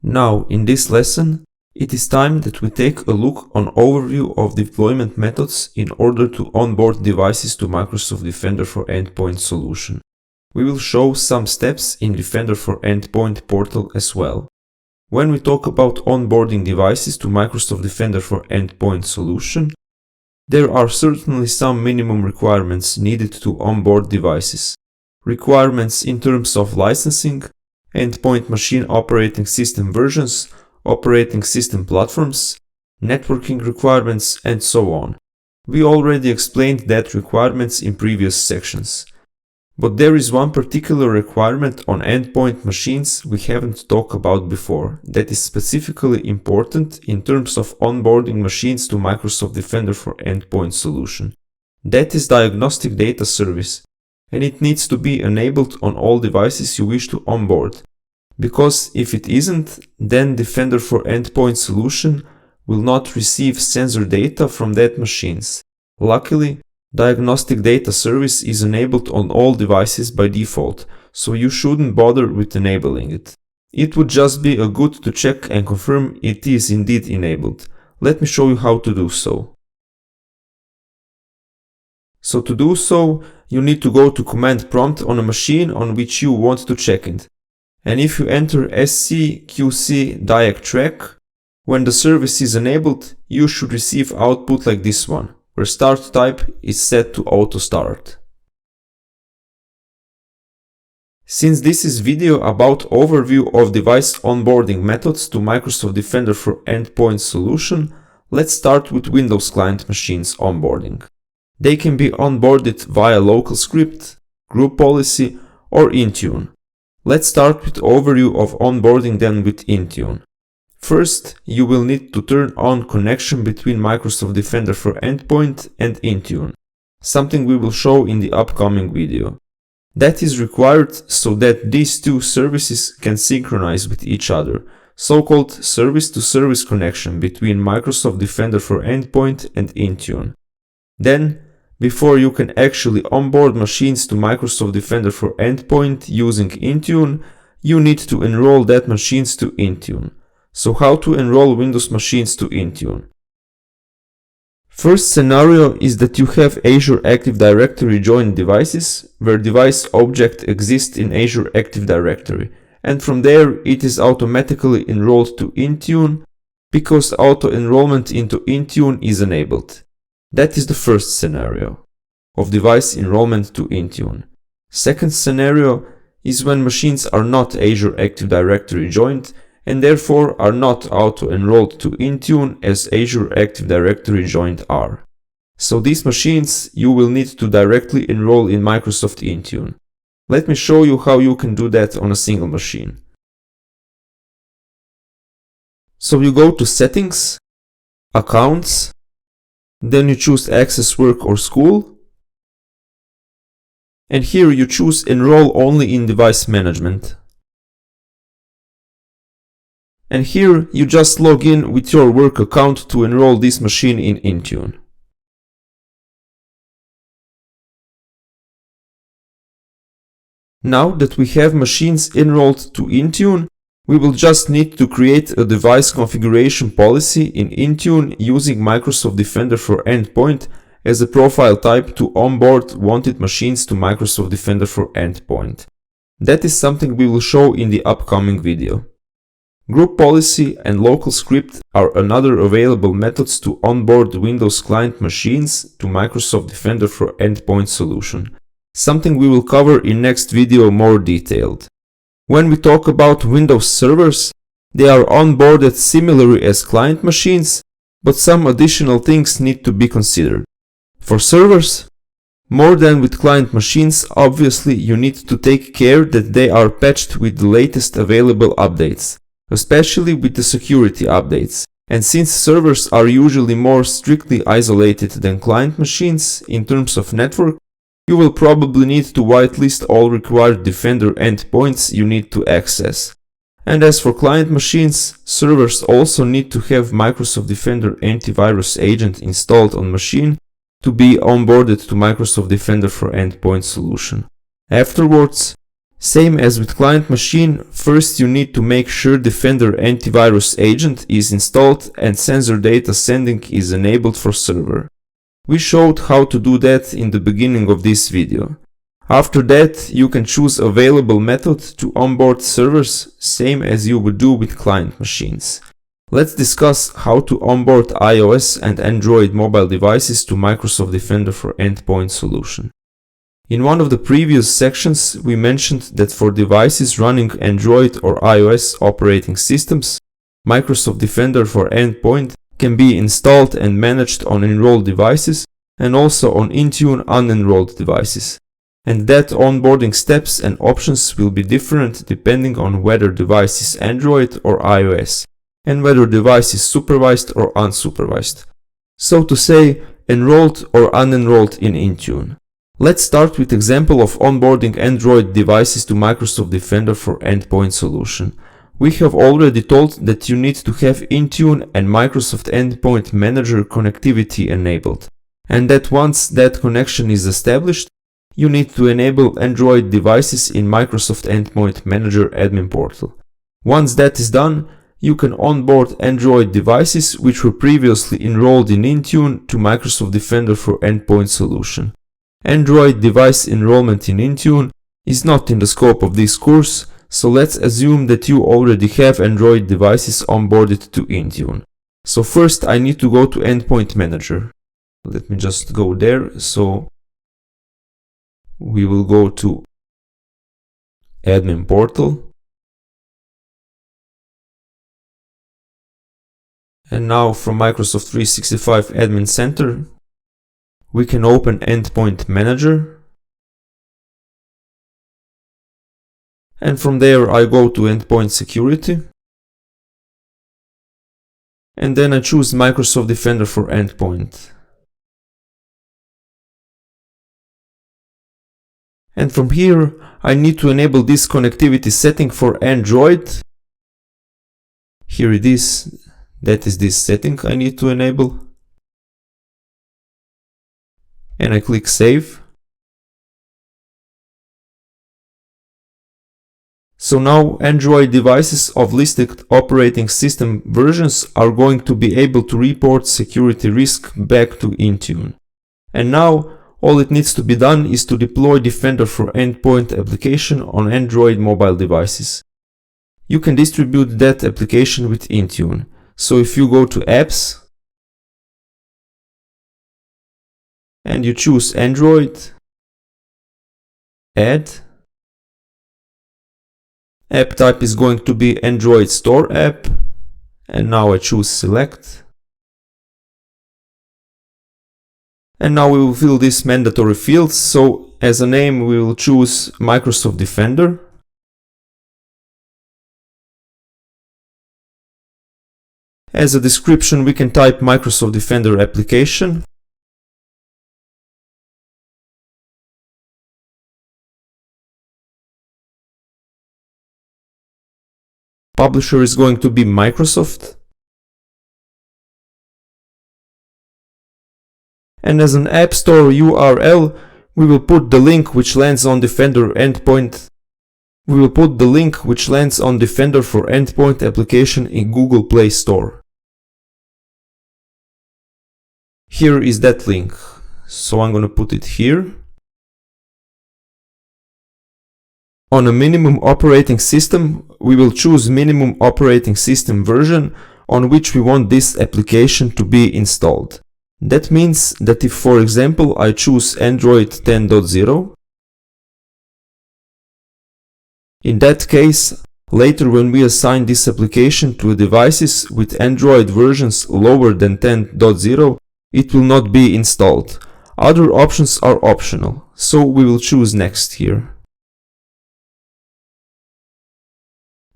Now, in this lesson, it is time that we take a look on overview of deployment methods in order to onboard devices to Microsoft Defender for Endpoint solution. We will show some steps in Defender for Endpoint portal as well. When we talk about onboarding devices to Microsoft Defender for Endpoint solution, there are certainly some minimum requirements needed to onboard devices. Requirements in terms of licensing, endpoint machine operating system versions, operating system platforms, networking requirements, and so on. We already explained that requirements in previous sections. But there is one particular requirement on endpoint machines we haven't talked about before that is specifically important in terms of onboarding machines to Microsoft Defender for Endpoint solution. That is diagnostic data service, and it needs to be enabled on all devices you wish to onboard. Because if it isn't, then Defender for Endpoint solution will not receive sensor data from that machines. Luckily, diagnostic data service is enabled on all devices by default, so you shouldn't bother with enabling it. It would just be a good to check and confirm it is indeed enabled. Let me show you how to do so. So to do so, you need to go to command prompt on a machine on which you want to check it. And if you enter scqc diag track, when the service is enabled, you should receive output like this one, where start type is set to auto start. Since this is video about overview of device onboarding methods to Microsoft Defender for Endpoint solution, let's start with Windows client machines onboarding. They can be onboarded via local script, group policy, or Intune. Let's start with overview of onboarding them with Intune. First, you will need to turn on connection between Microsoft Defender for Endpoint and Intune, something we will show in the upcoming video. That is required so that these two services can synchronize with each other, so-called service-to-service connection between Microsoft Defender for Endpoint and Intune. Then, before you can actually onboard machines to Microsoft Defender for Endpoint using Intune, you need to enroll that machines to Intune. So how to enroll Windows machines to Intune? First scenario is that you have Azure Active Directory joined devices, where device object exists in Azure Active Directory, and from there it is automatically enrolled to Intune because auto-enrollment into Intune is enabled. That is the first scenario of device enrollment to Intune. Second scenario is when machines are not Azure Active Directory joined and therefore are not auto-enrolled to Intune as Azure Active Directory joined are. So these machines you will need to directly enroll in Microsoft Intune. Let me show you how you can do that on a single machine. So you go to Settings, Accounts, then you choose Access Work or School, and here you choose Enroll only in Device Management. And here you just log in with your work account to enroll this machine in Intune. Now that we have machines enrolled to Intune, we will just need to create a device configuration policy in Intune using Microsoft Defender for Endpoint as a profile type to onboard wanted machines to Microsoft Defender for Endpoint. That is something we will show in the upcoming video. Group policy and local script are another available methods to onboard Windows client machines to Microsoft Defender for Endpoint solution, something we will cover in next video more detailed. When we talk about Windows servers, they are onboarded similarly as client machines, but some additional things need to be considered. For servers, more than with client machines, obviously you need to take care that they are patched with the latest available updates, especially with the security updates. And since servers are usually more strictly isolated than client machines in terms of network, you will probably need to whitelist all required Defender endpoints you need to access. And as for client machines, servers also need to have Microsoft Defender antivirus agent installed on machine to be onboarded to Microsoft Defender for Endpoint solution. Afterwards, Same as with client machine, first you need to make sure Defender antivirus agent is installed and sensor data sending is enabled for server. We showed how to do that in the beginning of this video. After that, you can choose available method to onboard servers, same as you would do with client machines. Let's discuss how to onboard iOS and Android mobile devices to Microsoft Defender for Endpoint solution. In one of the previous sections, we mentioned that for devices running Android or iOS operating systems, Microsoft Defender for Endpoint can be installed and managed on enrolled devices and also on Intune unenrolled devices. And that onboarding steps and options will be different depending on whether device is Android or iOS, and whether device is supervised or unsupervised. So to say, enrolled or unenrolled in Intune. Let's start with example of onboarding Android devices to Microsoft Defender for Endpoint solution. We have already told that you need to have Intune and Microsoft Endpoint Manager connectivity enabled, and that once that connection is established, you need to enable Android devices in Microsoft Endpoint Manager admin portal. Once that is done, you can onboard Android devices which were previously enrolled in Intune to Microsoft Defender for Endpoint solution. Android device enrollment in Intune is not in the scope of this course, so let's assume that you already have Android devices onboarded to Intune. So first I need to go to Endpoint Manager. Let me just go there. So we will go to admin portal. And now from Microsoft 365 Admin Center, we can open Endpoint Manager. And from there I go to Endpoint Security. And then I choose Microsoft Defender for Endpoint. And from here, I need to enable this connectivity setting for Android. Here it is. That is this setting I need to enable. And I click Save. So now Android devices of listed operating system versions are going to be able to report security risk back to Intune. And now all it needs to be done is to deploy Defender for Endpoint application on Android mobile devices. You can distribute that application with Intune. So if you go to Apps and you choose Android, Add, app type is going to be Android Store app, and now I choose Select. And now we will fill these mandatory fields. So as a name we will choose Microsoft Defender. As a description we can type Microsoft Defender application. Publisher is going to be Microsoft. And as an App Store URL, we will put the link which lands on Defender Endpoint. We will put the link which lands on Defender for Endpoint application in Google Play Store. Here is that link. So I'm going to put it here. On a minimum operating system, we will choose minimum operating system version on which we want this application to be installed. That means that if, for example, I choose Android 10.0, in that case, later when we assign this application to devices with Android versions lower than 10.0, it will not be installed. Other options are optional, so we will choose Next here.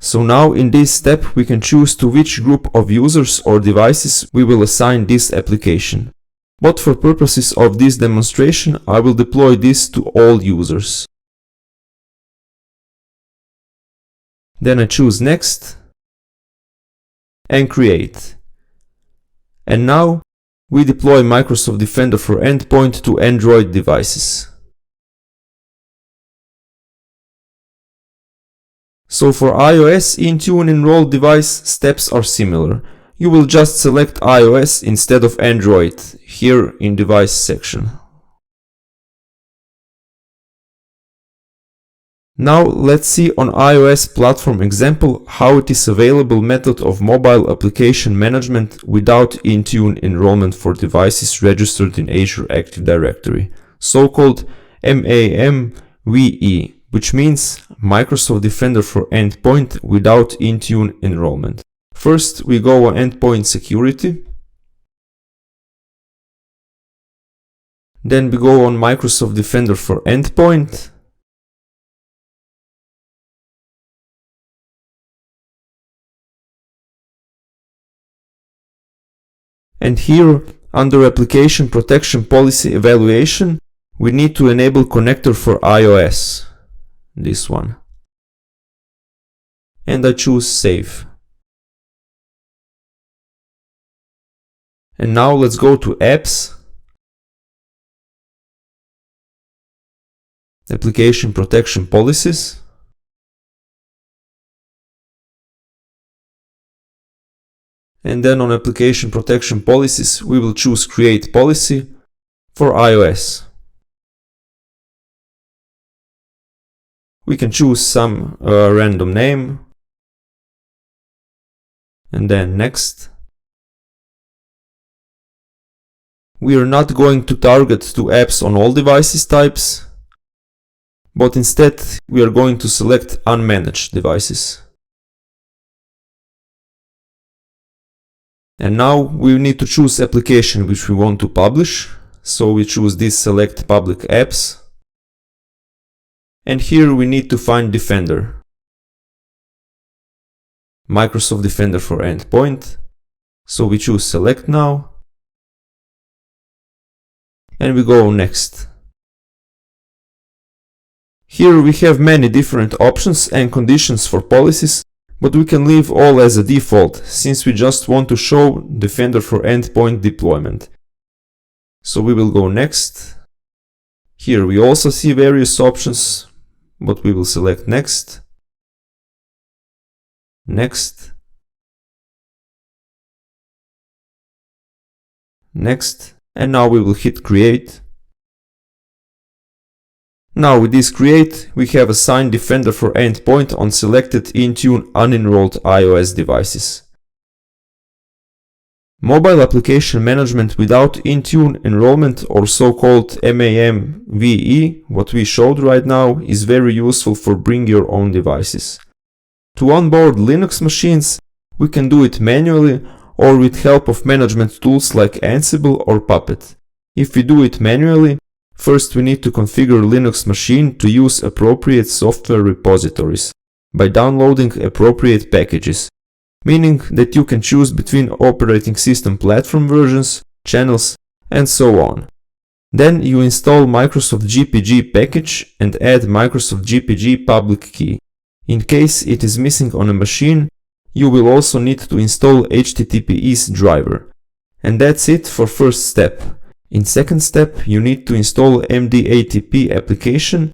So now in this step we can choose to which group of users or devices we will assign this application. But for purposes of this demonstration I will deploy this to all users. Then I choose Next and Create. And now we deploy Microsoft Defender for Endpoint to Android devices. So for iOS Intune enrolled device, steps are similar. You will just select iOS instead of Android here in device section. Now let's see on iOS platform example how it is available method of mobile application management without Intune enrollment for devices registered in Azure Active Directory, so-called MAMVE, which means Microsoft Defender for Endpoint without Intune enrollment. First, we go on Endpoint Security. Then we go on Microsoft Defender for Endpoint. And here, under Application Protection Policy Evaluation, we need to enable connector for iOS. This one. And I choose Save. And now let's go to Apps, Application Protection Policies. And then on Application Protection Policies, we will choose Create Policy for iOS. We can choose some random name. And then Next. We are not going to target to apps on all devices types, but instead we are going to select unmanaged devices. And now we need to choose application which we want to publish, so we choose this Select Public Apps. And here we need to find Defender. Microsoft Defender for Endpoint, so we choose Select Now. And we go Next. Here we have many different options and conditions for policies, but we can leave all as a default, since we just want to show Defender for Endpoint deployment. So we will go Next. Here we also see various options, but we will select Next. Next. Next. And now we will hit Create. Now with this Create, we have assigned Defender for Endpoint on selected Intune unenrolled iOS devices. Mobile application management without Intune enrollment, or so-called MAMVE, what we showed right now, is very useful for bring your own devices. To onboard Linux machines, we can do it manually or with help of management tools like Ansible or Puppet. If we do it manually, first we need to configure Linux machine to use appropriate software repositories by downloading appropriate packages, meaning that you can choose between operating system platform versions, channels, and so on. Then you install Microsoft GPG package and add Microsoft GPG public key. In case it is missing on a machine, you will also need to install HTTPS driver. And that's it for first step. In second step, you need to install MDATP application.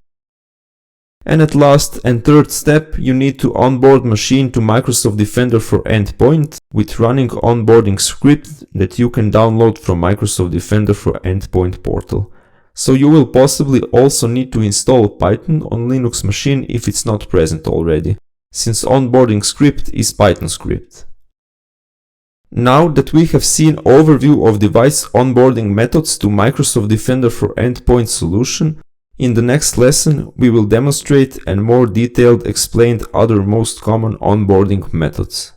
And at last and third step, you need to onboard machine to Microsoft Defender for Endpoint with running onboarding script that you can download from Microsoft Defender for Endpoint portal. So you will possibly also need to install Python on Linux machine if it's not present already, since onboarding script is Python script. Now that we have seen overview of device onboarding methods to Microsoft Defender for Endpoint solution, in the next lesson we will demonstrate and more detailed explain other most common onboarding methods.